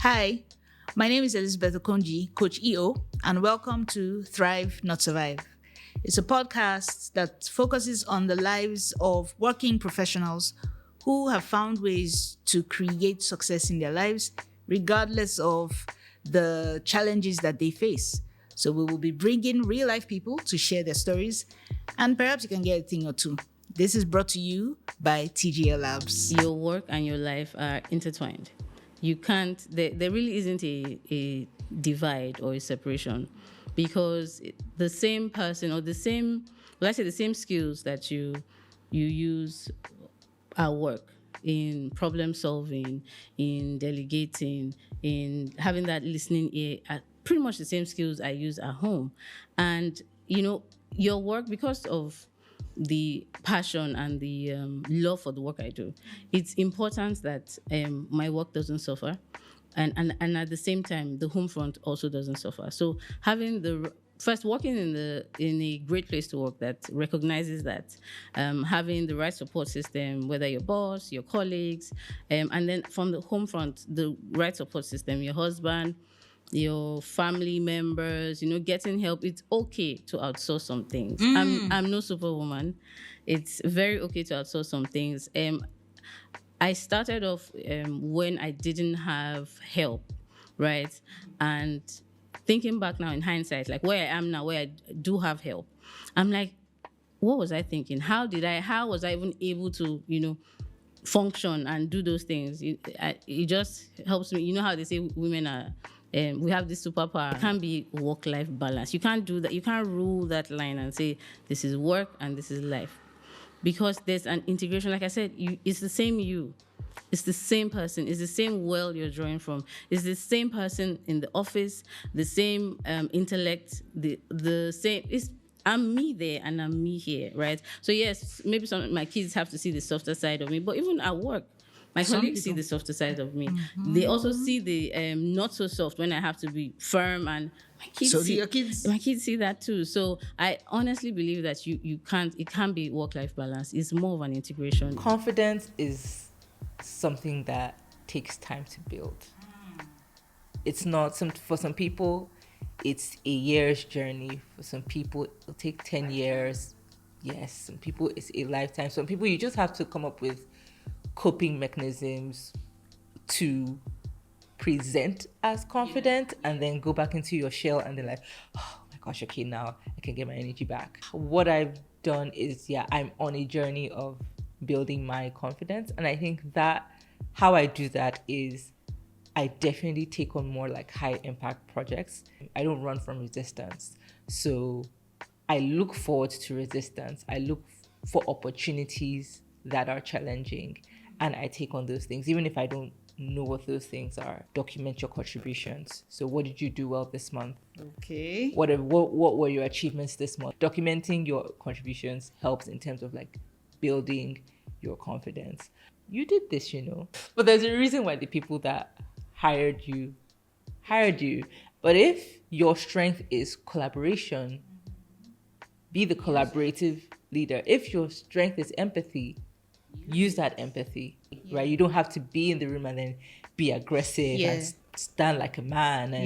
Hi, my name is Elizabeth Okonji, Coach EO, and welcome to Thrive, Not Survive. It's a podcast that focuses on the lives of working professionals who have found ways to create success in their lives, regardless of the challenges that they face. So we will be bringing real life people to share their stories, and perhaps you can get a thing or two. This is brought to you by TGL Labs. Your work and your life are intertwined. You can't, there really isn't a divide or a separation, because the same person or the same skills that you use at work, in problem solving, in delegating, in having that listening ear, are pretty much the same skills I use at home. And, your work, because of the passion and the love for the work I do, it's important that my work doesn't suffer. And at the same time, the home front also doesn't suffer. So having working in a great place to work that recognizes that, having the right support system, whether your boss, your colleagues, and then from the home front, the right support system, your husband, your family members, getting help. It's okay to outsource some things. I'm no superwoman. It's very okay to outsource some things. I started off when I didn't have help, right? And thinking back now in hindsight, like where I am now, where I do have help, I'm like, what was I thinking? How was I even able to, function and do those things? It just helps me. You know how they say women are, we have this superpower. It can't be work-life balance. You can't do that. You can't rule that line and say this is work and this is life, because there's an integration. Like I said, it's the same you. It's the same person. It's the same well you're drawing from. It's the same person in the office, the same intellect, the same. I'm me there and I'm me here, right? So yes, maybe some of my kids have to see the softer side of me, but even at work, my colleagues see the softer side of me. Mm-hmm. They also see the not so soft when I have to be firm, and my kids my kids see that too. So I honestly believe that it can't be work-life balance. It's more of an integration. Confidence is something that takes time to build. It's not for some people, it's a year's journey. For some people, it'll take 10 years. Yes, some people it's a lifetime. Some people you just have to come up with coping mechanisms to present as confident, and then go back into your shell and then like, oh my gosh, okay, now I can get my energy back. What I've done is, I'm on a journey of building my confidence, and I think that how I do that is I definitely take on more like high impact projects. I don't run from resistance, so I look forward to resistance. I look for opportunities that are challenging, and I take on those things, even if I don't know what those things are. Document your contributions. So what did you do well this month? Okay. What were your achievements this month? Documenting your contributions helps in terms of like building your confidence. You did this, but there's a reason why the people that hired you. But if your strength is collaboration, be the collaborative leader. If your strength is empathy, use that empathy, right? You don't have to be in the room and then be aggressive and stand like a man and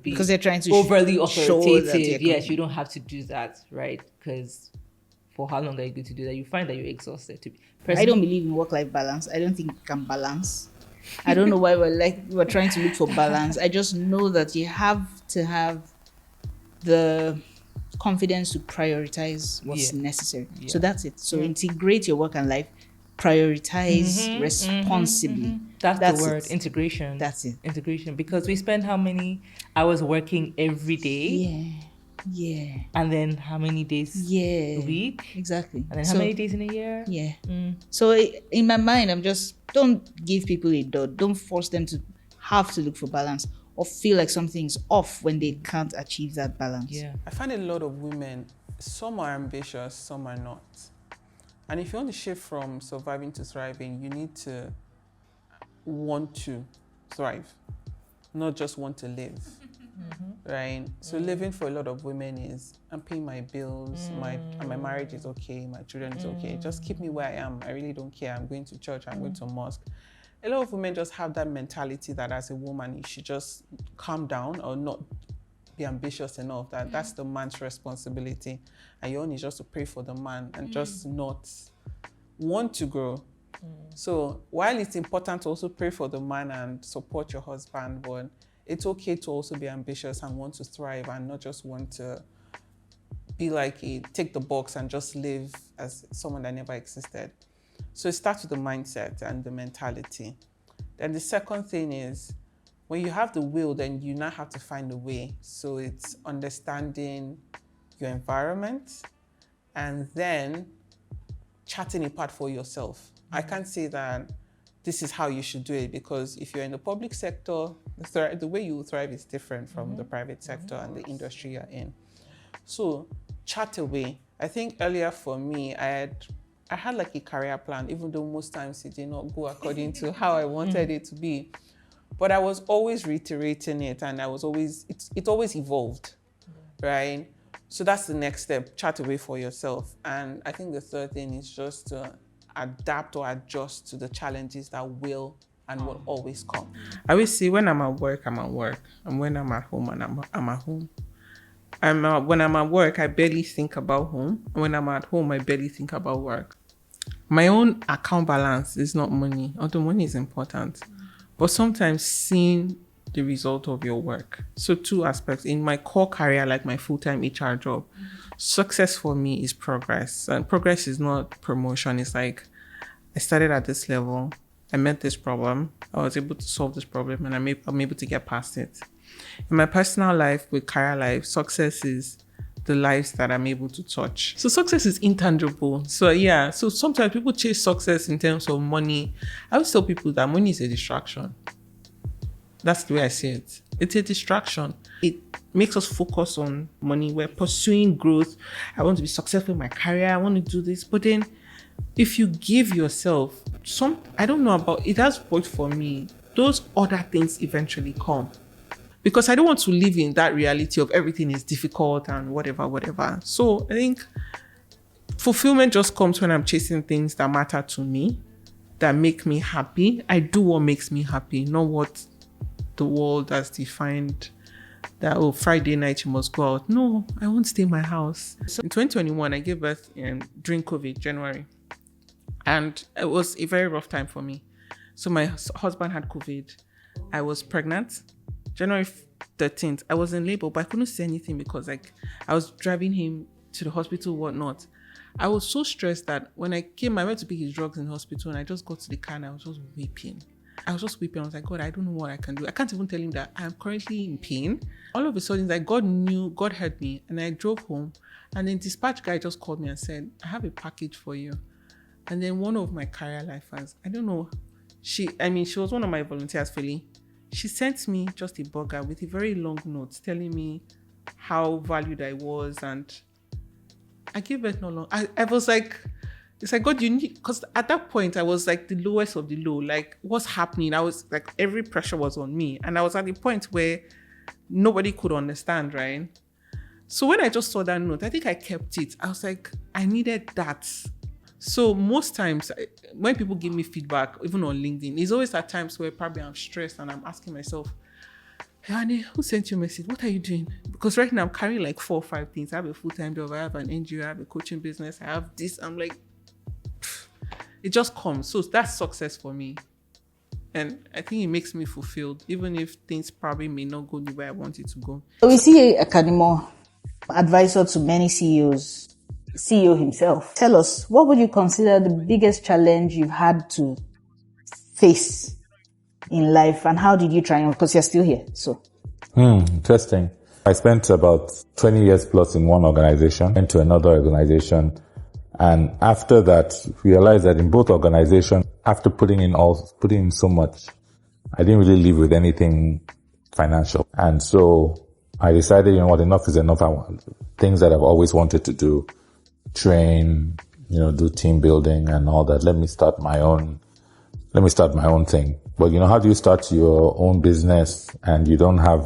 be because they're trying to overly authoritative. Yes, you don't have to do that, right? Because for how long are you going to do that? You find that you're exhausted. I don't believe in work-life balance. I don't think you can balance. I don't know why we're trying to look for balance. I just know that you have to have the confidence to prioritize what's necessary. So that's it. So integrate your work and life. Prioritize responsibly. That's the word. Integration. That's it. Integration. Because we spend how many hours working every day? Yeah. And then how many days a week? Exactly. And then how many days in a year? Yeah. So in my mind, I'm just, don't give people a dot. Don't force them to have to look for balance or feel like something's off when they can't achieve that balance. Yeah. I find a lot of women, some are ambitious, some are not. And if you want to shift from surviving to thriving, you need to want to thrive, not just want to live, right? So living for a lot of women is, I'm paying my bills, my marriage is okay, my children is okay. Just keep me where I am. I really don't care. I'm going to church, I'm going to mosque. a lot of women just have that mentality that as a woman, you should just calm down or not be ambitious enough, that that's the man's responsibility. And your own is just to pray for the man and just not want to grow. So while it's important to also pray for the man and support your husband, but it's okay to also be ambitious and want to thrive and not just want to be like take the box and just live as someone that never existed. So it starts with the mindset and the mentality. Then the second thing is, when you have the will, then you now have to find a way. So it's understanding your environment and then charting a path for yourself. I can't say that this is how you should do it, because if you're in the public sector, the way you thrive is different from the private sector and the industry you're in. So chart a way. I think earlier for me, I had like a career plan, even though most times it did not go according to how I wanted it to be. But I was always reiterating it, and it always evolved, right? So that's the next step, chart a way for yourself. And I think the third thing is just to adapt or adjust to the challenges that will and will always come. I always say when I'm at work, I'm at work. And when I'm at home, and I'm at home. When I'm at work, I barely think about home. When I'm at home, I barely think about work. My own account balance is not money, although money is important. But sometimes seeing the result of your work. So two aspects. In my core career, like my full-time HR job, success for me is progress. And progress is not promotion. It's like, I started at this level, I met this problem, I was able to solve this problem, and I'm able to get past it. In my personal life, with career life, success is the lives that I'm able to touch. So success is intangible. So sometimes people chase success in terms of money. I always tell people that money is a distraction. That's the way I see it. It's a distraction. It makes us focus on money. We're pursuing growth. I want to be successful in my career. I want to do this. But then if you give yourself I don't know about, it has worked for me. Those other things eventually come. Because I don't want to live in that reality of everything is difficult and whatever. So I think fulfillment just comes when I'm chasing things that matter to me, that make me happy. I do what makes me happy, not what the world has defined that, Friday night you must go out. No, I won't stay in my house. So in 2021, I gave birth during COVID, January. And it was a very rough time for me. So my husband had COVID. I was pregnant. January 13th, I was in labor, but I couldn't say anything because I was driving him to the hospital, whatnot. I was so stressed that when I went to pick his drugs in the hospital, and I just got to the car and I was just weeping. I was like, God, I don't know what I can do. I can't even tell him that I'm currently in pain. All of a sudden, God heard me, and I drove home, and then dispatch guy just called me and said, I have a package for you. And then one of my career lifers, I don't know, she was one of my volunteers, Philly. She sent me just a burger with a very long note telling me how valued I was, and I gave it no long. I was like, it's like, God, you need, because at that point I was like the lowest of the low. Like, what's happening? I was like, every pressure was on me, and I was at the point where nobody could understand, right? So when I just saw that note, I think I kept it. I was like, I needed that. So most times when people give me feedback, even on LinkedIn, it's always at times where probably I'm stressed and I'm asking myself, hey, Annie, who sent you a message? What are you doing? Because right now I'm carrying like 4 or 5 things. I have a full-time job, I have an NGO, I have a coaching business, I have this. I'm like, it just comes. So that's success for me. And I think it makes me fulfilled, even if things probably may not go the way I want it to go. We see Academo, advisor to many CEOs. CEO himself. Tell us, what would you consider the biggest challenge you've had to face in life, and how did you triumph? Because you're still here. So, interesting. I spent about 20 years plus in one organization, went to another organization, and after that, realized that in both organizations, after putting in so much, I didn't really live with anything financial, and so I decided, enough is enough. I want things that I've always wanted to do. Train, do team building and all that. Let me start my own thing. But how do you start your own business and you don't have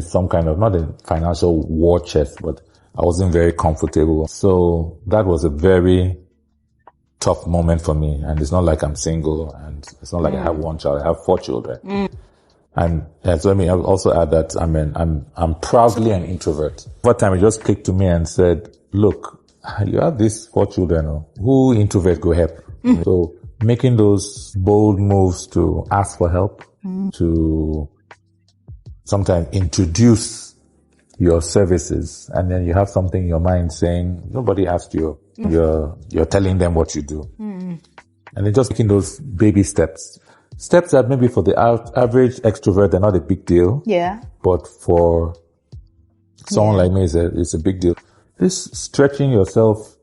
some kind of, not a financial war chest, but I wasn't very comfortable. So that was a very tough moment for me. And it's not like I'm single, and it's not like I have one child. I have 4 children. And so let me also add that I'm proudly an introvert. One time it just clicked to me and said, look, you have these 4 children. Who introvert go help? So making those bold moves to ask for help, to sometimes introduce your services, and then you have something in your mind saying, nobody asked you. You're telling them what you do. And then just taking those baby steps. Steps that maybe for the average extrovert, they're not a big deal. Yeah. But for someone like me, it's a big deal. This stretching yourself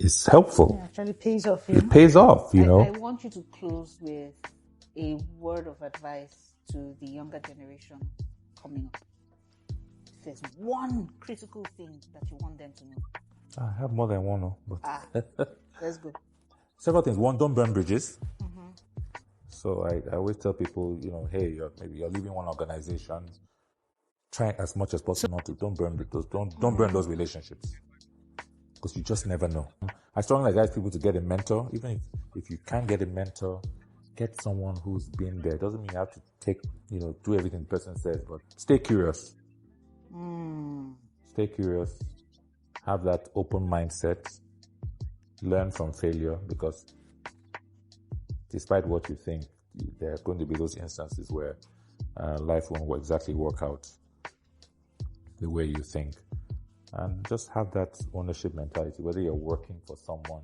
is helpful. Yeah, actually pays off. It pays off, you know. I want you to close with a word of advice to the younger generation coming up. If there's one critical thing that you want them to know. I have more than one, but Let's go. several things. One, don't burn bridges. So I always tell people, hey, maybe you're leaving one organization. Try as much as possible not to. Don't burn those relationships, because you just never know. I strongly advise people to get a mentor. Even if you can't get a mentor, get someone who's been there. It doesn't mean you have to do everything the person says, but stay curious. Stay curious. Have that open mindset. Learn from failure, because despite what you think, there are going to be those instances where life won't exactly work out the way you think. And just have that ownership mentality, whether you're working for someone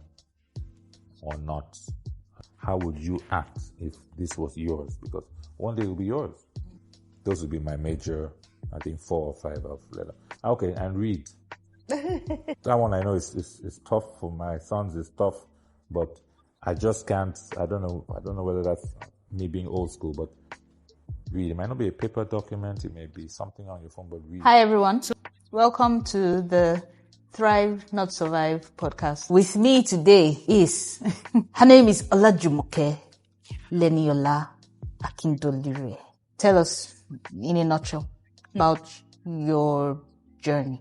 or not. How would you act if this was yours? Because one day it will be yours. Those would be my major, I think, 4 or 5 of letter. Okay, and read. That one I know is tough for my sons. It's tough, but I just can't. I don't know whether that's me being old school, but read. It might not be a paper document. It may be something on your phone, but read. Hi, everyone. Welcome to the Thrive Not Survive podcast. With me today is, her name is Olajumoke Leniola Akindolire. Tell us in a nutshell about your journey.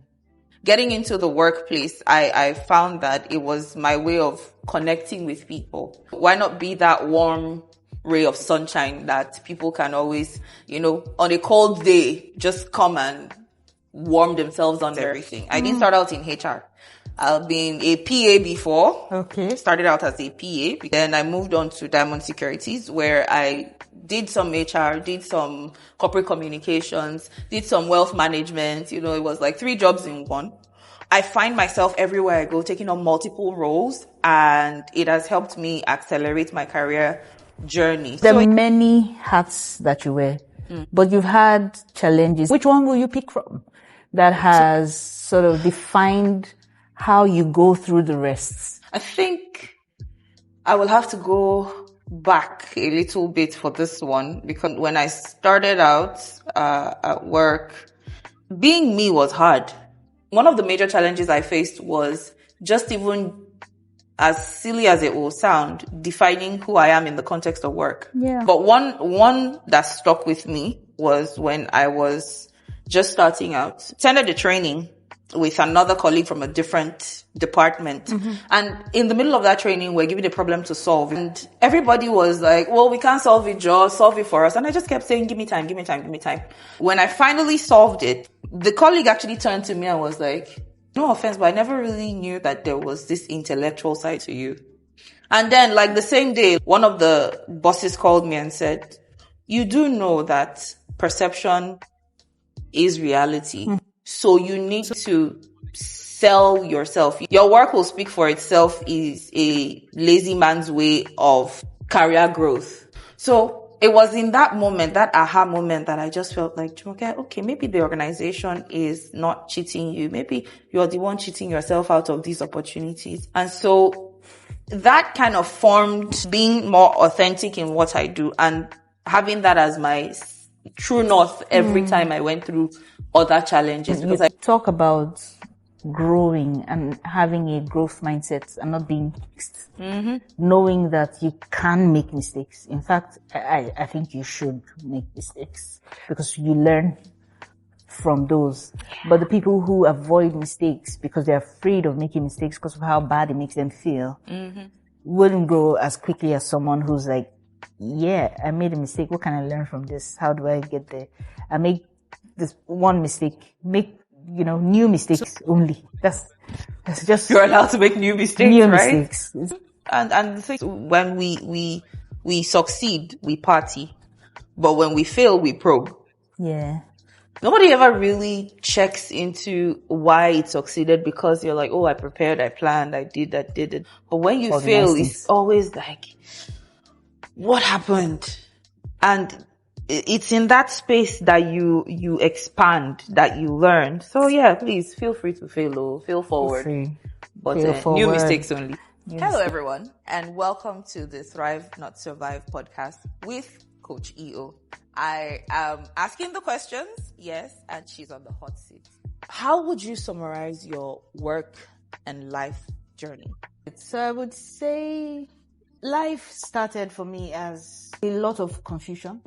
Getting into the workplace, I found that it was my way of connecting with people. Why not be that warm ray of sunshine that people can always, on a cold day, just come and warm themselves on everything. I didn't start out in HR. I've been a PA before. Okay. Started out as a PA. Then I moved on to Diamond Securities, where I did some HR, did some corporate communications, did some wealth management. It was like 3 jobs in one. I find myself everywhere I go taking on multiple roles, and it has helped me accelerate my career journey. There are many hats that you wear, but you've had challenges. Which one will you pick from that has sort of defined how you go through the rest? I think I will have to go back a little bit for this one, because when I started out at work, being me was hard. One of the major challenges I faced was just, even as silly as it will sound, defining who I am in the context of work. Yeah. But one that stuck with me was when I was just starting out. Attended a training with another colleague from a different department. And in the middle of that training, we're given a problem to solve. And everybody was like, well, we can't solve it, Joe. Solve it for us. And I just kept saying, give me time, give me time, give me time. When I finally solved it, the colleague actually turned to me and was like, no offense, but I never really knew that there was this intellectual side to you. And then, like, the same day, one of the bosses called me and said, you do know that perception is reality. So you need to sell yourself. Your work will speak for itself is a lazy man's way of career growth. So it was in that moment, that aha moment, that I just felt like, okay, maybe the organization is not cheating you. Maybe you're the one cheating yourself out of these opportunities. And so that kind of formed being more authentic in what I do and having that as my true north every time I went through other challenges. Because I talk about growing and having a growth mindset and not being fixed. Knowing that you can make mistakes. In fact, I think you should make mistakes because you learn from those. But the people who avoid mistakes because they're afraid of making mistakes because of how bad it makes them feel, wouldn't grow as quickly as someone who's like, yeah, I made a mistake. What can I learn from this? How do I get there? I make this one mistake, new mistakes only. That's just You're allowed to make new mistakes, new right? mistakes. And the thing is, when we succeed, we party. But when we fail, we probe. Yeah. Nobody ever really checks into why it succeeded, because you're like, oh, I prepared, I planned, I did it. But when you fail, it's always like, what happened? And it's in that space that you expand, that you learn. So yeah, please feel free to fail forward. But new mistakes only. Hello everyone, and welcome to the Thrive Not Survive podcast with Coach EO. I am asking the questions, yes, and she's on the hot seat. How would you summarize your work and life journey? So I would say life started for me as a lot of confusion.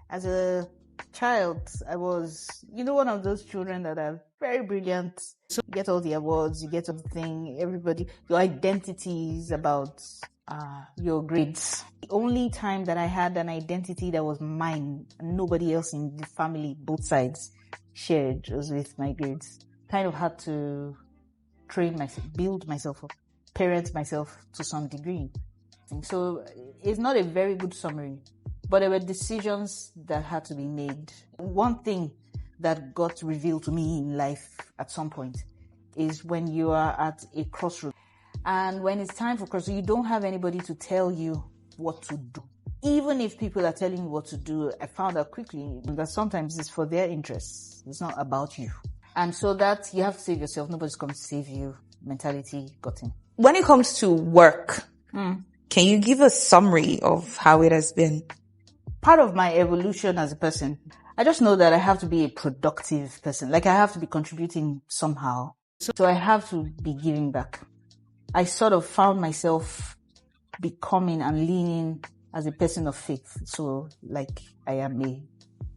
As a child, I was, one of those children that are very brilliant. So you get all the awards, you get everything, everybody, your identity is about your grades. The only time that I had an identity that was mine, and nobody else in the family, both sides, shared, was with my grades. Kind of had to train myself, build myself up, parent myself to some degree. So it's not a very good summary, but there were decisions that had to be made. One thing that got revealed to me in life at some point is when you are at a crossroads. And when it's time for crossroads, you don't have anybody to tell you what to do. Even if people are telling you what to do, I found out quickly that sometimes it's for their interests. It's not about you. And so that you have to save yourself. Nobody's coming to save you. Mentality got in. When it comes to work, can you give a summary of how it has been? Part of my evolution as a person, I just know that I have to be a productive person. Like I have to be contributing somehow. So I have to be giving back. I sort of found myself becoming and leaning as a person of faith. So like I am a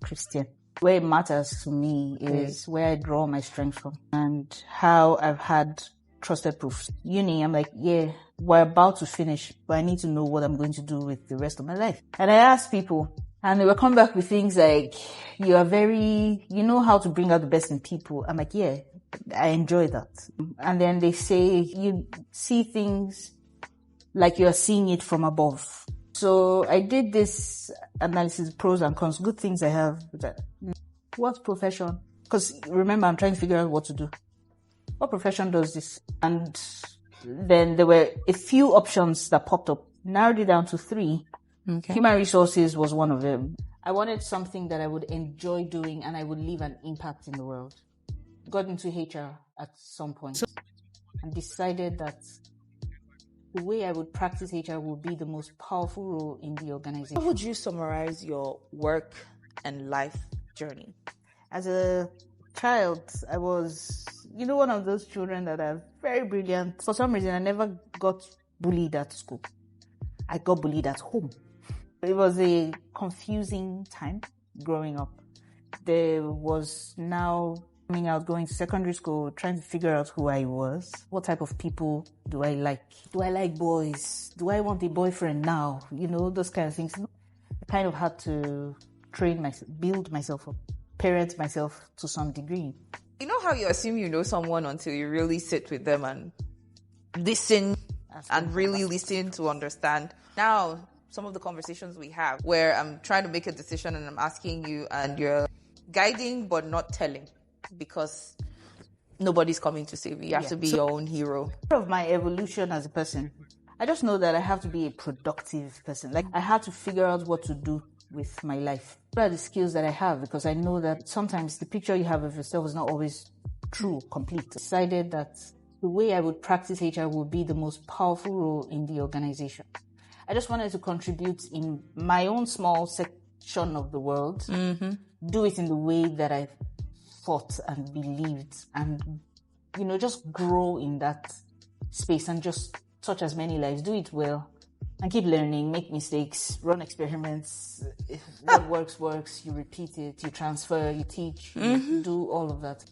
Christian. Where it matters to me is where I draw my strength from and how I've had trusted proofs. Uni, I'm like, yeah, we're about to finish, but I need to know what I'm going to do with the rest of my life. And I asked people, and they will come back with things like, you know how to bring out the best in people. I'm like, yeah, I enjoy that. And then they say, you see things like you're seeing it from above. So I did this analysis, pros and cons, good things I have. What profession? Because remember, I'm trying to figure out what to do. What profession does this? And then there were a few options that popped up. Narrowed it down to 3. Okay. Human resources was one of them. I wanted something that I would enjoy doing and I would leave an impact in the world. Got into HR at some point and decided that the way I would practice HR would be the most powerful role in the organization. How would you summarize your work and life journey? As a child, I was, one of those children that are very brilliant. For some reason, I never got bullied at school. I got bullied at home. It was a confusing time growing up. There was now coming out, going to secondary school, trying to figure out who I was. What type of people do I like? Do I like boys? Do I want a boyfriend now? Those kind of things. I kind of had to train myself, build myself up, parent myself to some degree. You know how you assume you know someone until you really sit with them and listen and really listen to understand. Now, some of the conversations we have where I'm trying to make a decision and I'm asking you and you're guiding but not telling because nobody's coming to save you. You have to be your own hero. Part of my evolution as a person, I just know that I have to be a productive person. Like I had to figure out what to do with my life. What are the skills that I have? Because I know that sometimes the picture you have of yourself is not always true, complete. I decided that the way I would practice HR would be the most powerful role in the organization. I just wanted to contribute in my own small section of the world, do it in the way that I thought and believed, and, just grow in that space and just touch as many lives, do it well, and keep learning, make mistakes, run experiments. If what works, you repeat it, you transfer, you teach, you do all of that.